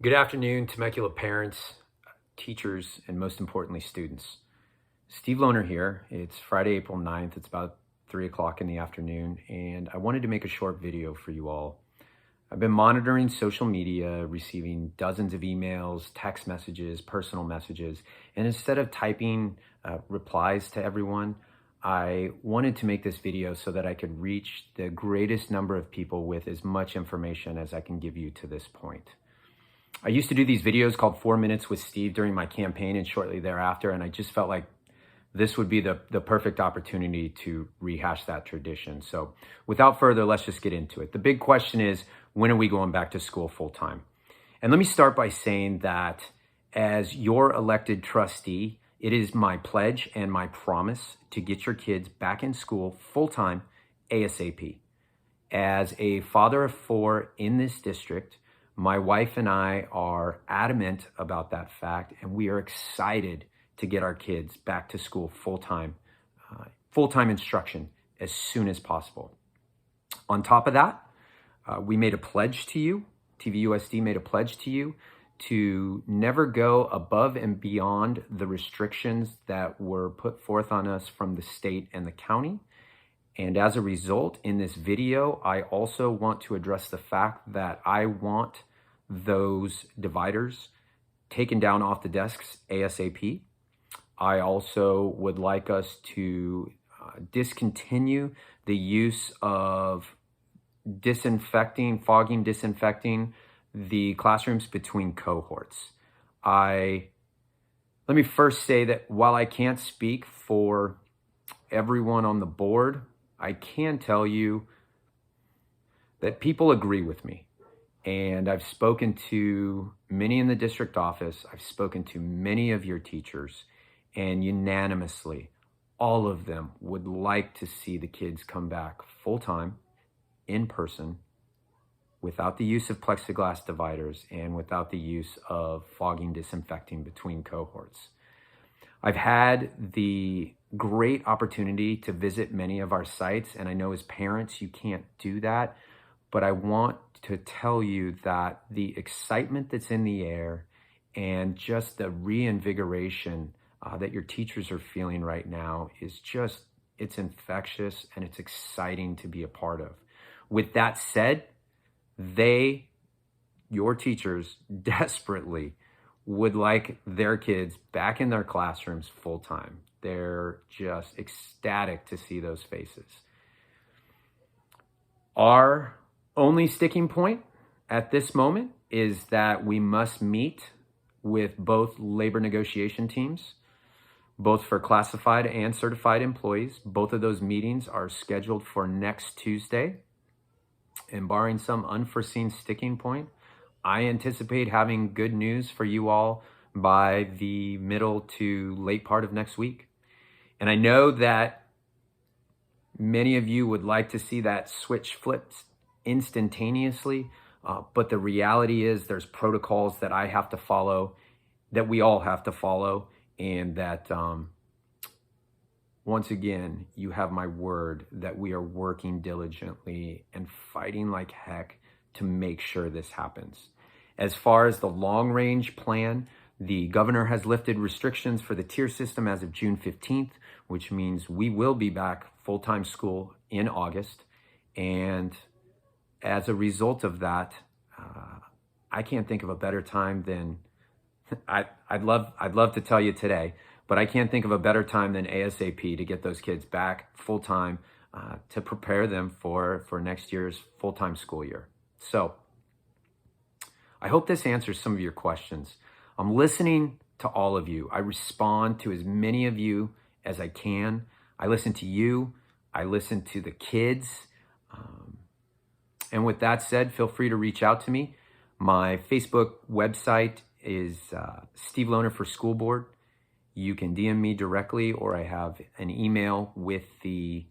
Good afternoon, Temecula parents, teachers, and most importantly, students. Steve Lohner here. It's Friday, April 9th. It's about 3 o'clock in the afternoon, and I wanted to make a short video for you all. I've been monitoring social media, receiving dozens of emails, text messages, personal messages, and instead of typing replies to everyone, I wanted to make this video so that I could reach the greatest number of people with as much information as I can give you to this point. I used to do these videos called 4 Minutes with Steve during my campaign and shortly thereafter, and I just felt like this would be the perfect opportunity to rehash that tradition. So without further, let's just get into it. The big question is, when are we going back to school full time? And let me start by saying that as your elected trustee, it is my pledge and my promise to get your kids back in school full time ASAP. As a father of 4 in this district, my wife and I are adamant about that fact, and we are excited to get our kids back to school full-time instruction as soon as possible. On top of that, we made a pledge to you, TVUSD made a pledge to you to never go above and beyond the restrictions that were put forth on us from the state and the county. And as a result, in this video, I also want to address the fact that I want those dividers taken down off the desks ASAP. I also would like us to discontinue the use of fogging, disinfecting the classrooms between cohorts. Let me first say that while I can't speak for everyone on the board, I can tell you that people agree with me. And I've spoken to many in the district office. I've spoken to many of your teachers, and unanimously, all of them would like to see the kids come back full-time, in person, without the use of plexiglass dividers and without the use of fogging, disinfecting between cohorts. I've had the great opportunity to visit many of our sites, and I know as parents you can't do that, but I want to tell you that the excitement that's in the air and just the reinvigoration that your teachers are feeling right now is just, it's infectious and it's exciting to be a part of. With that said, your teachers desperately would like their kids back in their classrooms full time. They're just ecstatic to see those faces. Our only sticking point at this moment is that we must meet with both labor negotiation teams, both for classified and certified employees. Both of those meetings are scheduled for next Tuesday. And barring some unforeseen sticking point, I anticipate having good news for you all by the middle to late part of next week. And I know that many of you would like to see that switch flipped instantaneously, but the reality is there's protocols that I have to follow, that we all have to follow, and that once again, you have my word that we are working diligently and fighting like heck to make sure this happens. As far as the long-range plan, the governor has lifted restrictions for the tier system as of June 15th, which means we will be back full-time school in August. And as a result of that, I can't think of a better time than, I'd love to tell you today, but I can't think of a better time than ASAP to get those kids back full-time to prepare them for next year's full-time school year. So I hope this answers some of your questions. I'm listening to all of you. I respond to as many of you as I can. I listen to you. I listen to the kids. And with that said, feel free to reach out to me. My Facebook website is Steve Lohner for School Board. You can DM me directly, or I have an email with the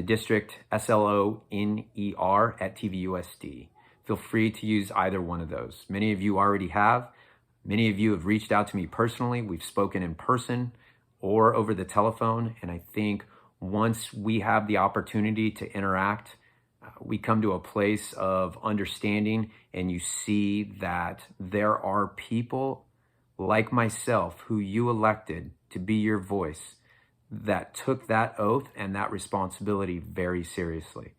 district, SLONER@TVUSD. Feel free to use either one of those. Many of you already have. Many of you have reached out to me personally. We've spoken in person or over the telephone. And I think once we have the opportunity to interact we come to a place of understanding, and you see that there are people like myself who you elected to be your voice that took that oath and that responsibility very seriously.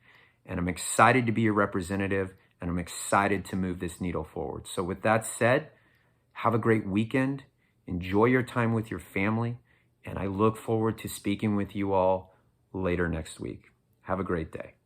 And I'm excited to be your representative, and I'm excited to move this needle forward. So with that said, have a great weekend. Enjoy your time with your family, and I look forward to speaking with you all later next week. Have a great day.